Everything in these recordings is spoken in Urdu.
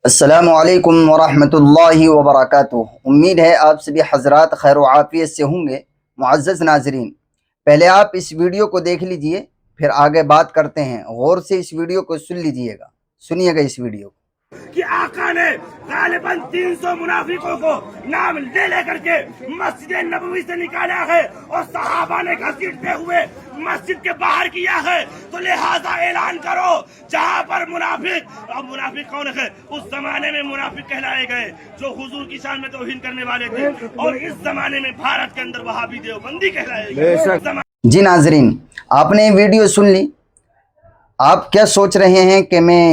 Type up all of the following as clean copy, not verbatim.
السلام علیکم ورحمۃ اللہ وبرکاتہ۔ امید ہے آپ سبھی حضرات خیر و عافیت سے ہوں گے۔ معزز ناظرین، پہلے آپ اس ویڈیو کو دیکھ لیجئے، پھر آگے بات کرتے ہیں۔ غور سے اس ویڈیو کو سن لیجئے گا، سنیے گا اس ویڈیو کو۔ کہ آقا نے غالباً 300 منافقوں کو نام لے لے کر کے مسجد نبوی سے نکالا ہے اور صحابہ نے گھسیٹتے ہوئے مسجد کے باہر کیا ہے، تو لہذا اعلان کرو جہاں پر منافق، اب منافق کون ہے؟ اس زمانے میں منافق کہلائے گئے جو حضور کی شان میں توہین کرنے والے تھے، اور اس زمانے میں بھارت کے اندر وہابی دیوبندی کہلائے گئے۔ جی ناظرین، آپ نے ویڈیو سن لی۔ آپ کیا سوچ رہے ہیں کہ میں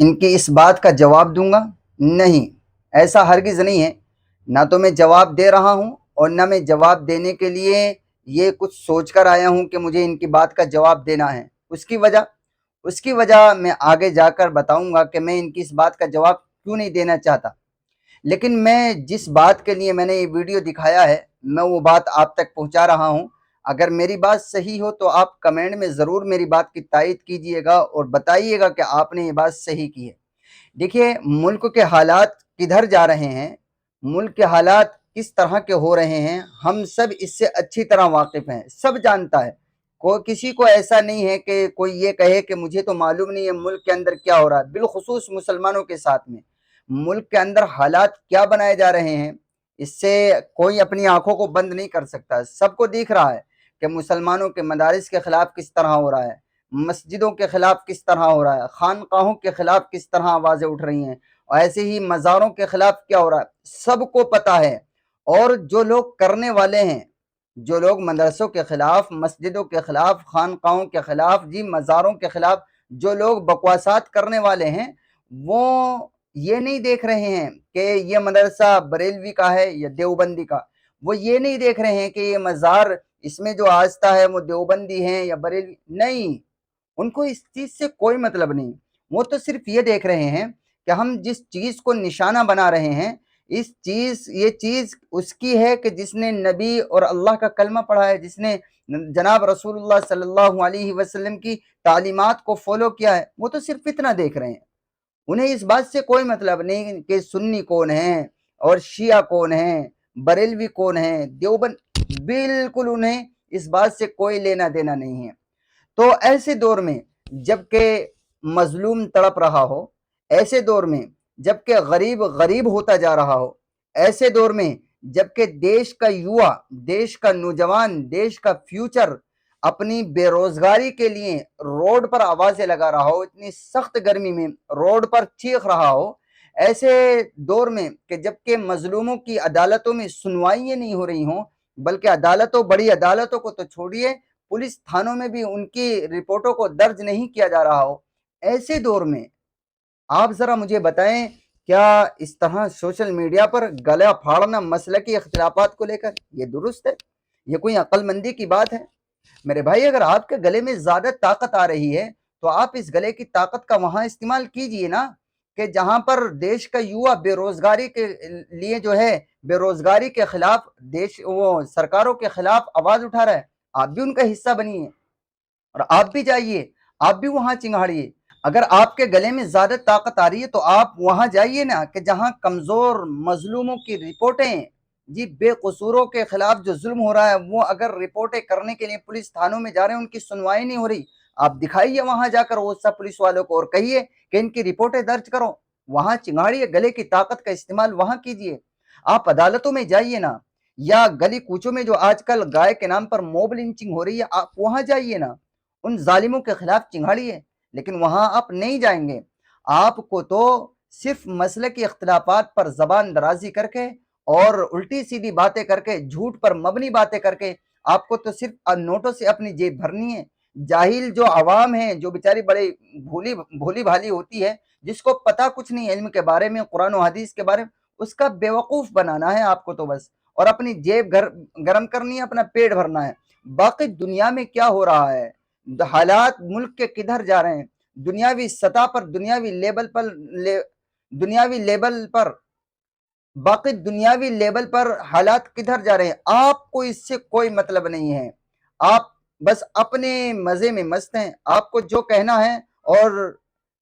ان کی اس بات کا جواب دوں گا؟ نہیں، ایسا ہرگز نہیں ہے۔ نہ تو میں جواب دے رہا ہوں اور نہ میں جواب دینے کے لیے یہ کچھ سوچ کر آیا ہوں کہ مجھے ان کی بات کا جواب دینا ہے۔ اس کی وجہ میں آگے جا کر بتاؤں گا کہ میں ان کی اس بات کا جواب کیوں نہیں دینا چاہتا۔ لیکن میں جس بات کے لیے میں نے یہ ویڈیو دکھایا ہے، میں وہ بات آپ تک پہنچا رہا ہوں۔ اگر میری بات صحیح ہو تو آپ کمنٹ میں ضرور میری بات کی تائید کیجئے گا اور بتائیے گا کہ آپ نے یہ بات صحیح کی ہے۔ دیکھیے، ملک کے حالات کدھر جا رہے ہیں، ملک کے حالات کس طرح کے ہو رہے ہیں، ہم سب اس سے اچھی طرح واقف ہیں، سب جانتا ہے۔ کسی کو ایسا نہیں ہے کہ کوئی یہ کہے کہ مجھے تو معلوم نہیں ہے ملک کے اندر کیا ہو رہا ہے۔ بالخصوص مسلمانوں کے ساتھ میں ملک کے اندر حالات کیا بنائے جا رہے ہیں، اس سے کوئی اپنی آنکھوں کو بند نہیں کر سکتا۔ سب کو دیکھ رہا ہے کہ مسلمانوں کے مدارس کے خلاف کس طرح ہو رہا ہے، مسجدوں کے خلاف کس طرح ہو رہا ہے، خانقاہوں کے خلاف کس طرح آوازیں اٹھ رہی ہیں، اور ایسے ہی مزاروں کے خلاف کیا ہو رہا ہے، سب کو پتہ ہے۔ اور جو لوگ کرنے والے ہیں، جو لوگ مدرسوں کے خلاف، مسجدوں کے خلاف، خانقاہوں کے خلاف، جی مزاروں کے خلاف جو لوگ بکواسات کرنے والے ہیں، وہ یہ نہیں دیکھ رہے ہیں کہ یہ مدرسہ بریلوی کا ہے یا دیوبندی کا۔ وہ یہ نہیں دیکھ رہے ہیں کہ یہ مزار، اس میں جو آستہ ہے وہ دیوبندی ہیں یا بریلوی، نہیں، ان کو اس چیز سے کوئی مطلب نہیں۔ وہ تو صرف یہ دیکھ رہے ہیں کہ ہم جس چیز کو نشانہ بنا رہے ہیں، یہ چیز اس کی ہے کہ جس نے نبی اور اللہ کا کلمہ پڑھا ہے، جس نے جناب رسول اللہ صلی اللہ علیہ وسلم کی تعلیمات کو فالو کیا ہے، وہ تو صرف اتنا دیکھ رہے ہیں۔ انہیں اس بات سے کوئی مطلب نہیں کہ سنی کون ہیں اور شیعہ کون ہیں، بریلوی کون ہیں، دیوبند، بالکل انہیں اس بات سے کوئی لینا دینا نہیں ہے۔ تو ایسے دور میں جب کہ مظلوم تڑپ رہا ہو، ایسے دور میں جب کہ غریب غریب ہوتا جا رہا ہو، ایسے دور میں جب کہ دیش کا یووا، دیش کا نوجوان، دیش کا فیوچر اپنی بے روزگاری کے لیے روڈ پر آوازیں لگا رہا ہو، اتنی سخت گرمی میں روڈ پر چیخ رہا ہو، ایسے دور میں کہ جب کہ مظلوموں کی عدالتوں میں سنوائیاں نہیں ہو رہی ہوں، بلکہ عدالتوں، بڑی عدالتوں کو تو چھوڑیے، پولیس تھانوں میں بھی ان کی رپورٹوں کو درج نہیں کیا جا رہا ہو، ایسے دور میں آپ ذرا مجھے بتائیں، کیا اس طرح سوشل میڈیا پر گلا پھاڑنا مسلکی اختلافات کو لے کر یہ درست ہے؟ یہ کوئی عقل مندی کی بات ہے؟ میرے بھائی، اگر آپ کے گلے میں زیادہ طاقت آ رہی ہے تو آپ اس گلے کی طاقت کا وہاں استعمال کیجئے نا، کہ جہاں پر دیش کا یووا بے روزگاری کے لیے جو ہے، بے روزگاری کے خلاف وہ سرکاروں کے خلاف آواز اٹھا رہا ہے، آپ بھی ان کا حصہ بنیے اور آپ بھی جائیے، آپ بھی وہاں چنگاڑیے۔ اگر آپ کے گلے میں زیادہ طاقت آ رہی ہے تو آپ وہاں جائیے نا، کہ جہاں کمزور مظلوموں کی رپورٹیں، جی بے قصوروں کے خلاف جو ظلم ہو رہا ہے، وہ اگر رپورٹیں کرنے کے لیے پولیس تھانوں میں جا رہے ہیں، ان کی سنوائی نہیں ہو رہی، آپ دکھائیے وہاں جا کر وہ سب پولیس والوں کو اور کہیے کہ ان کی رپورٹیں درج کرو، وہاں چنگاڑیے، گلے کی طاقت کا استعمال وہاں کیجئے۔ آپ عدالتوں میں جائیے نا، یا گلی کوچوں میں جو آج کل گائے کے نام پر موب لنچنگ ہو رہی ہے، آپ وہاں جائیے نا، ان ظالموں کے خلاف چنگاڑیے، لیکن وہاں آپ نہیں جائیں گے۔ آپ کو تو صرف مسلکی اختلافات پر زبان درازی کر کے اور الٹی سیدھی باتیں کر کے، جھوٹ پر مبنی باتیں کر کے، آپ کو تو صرف نوٹوں سے اپنی جیب بھرنی ہے۔ جاہل جو عوام ہے، جو بیچاری بڑے بھولی بھالی ہوتی ہے، جس کو پتہ کچھ نہیں علم کے بارے میں، قرآن و حدیث کے بارے میں، اس کا بیوقوف بنانا ہے آپ کو تو بس، اور اپنی جیب گرم کرنی ہے، اپنا پیٹ بھرنا ہے۔ باقی دنیا میں کیا ہو رہا ہے، حالات ملک کے کدھر جا رہے ہیں، دنیاوی سطح پر، دنیاوی لیبل پر حالات کدھر جا رہے ہیں، آپ کو اس سے کوئی مطلب نہیں ہے۔ آپ بس اپنے مزے میں مست ہیں، آپ کو جو کہنا ہے اور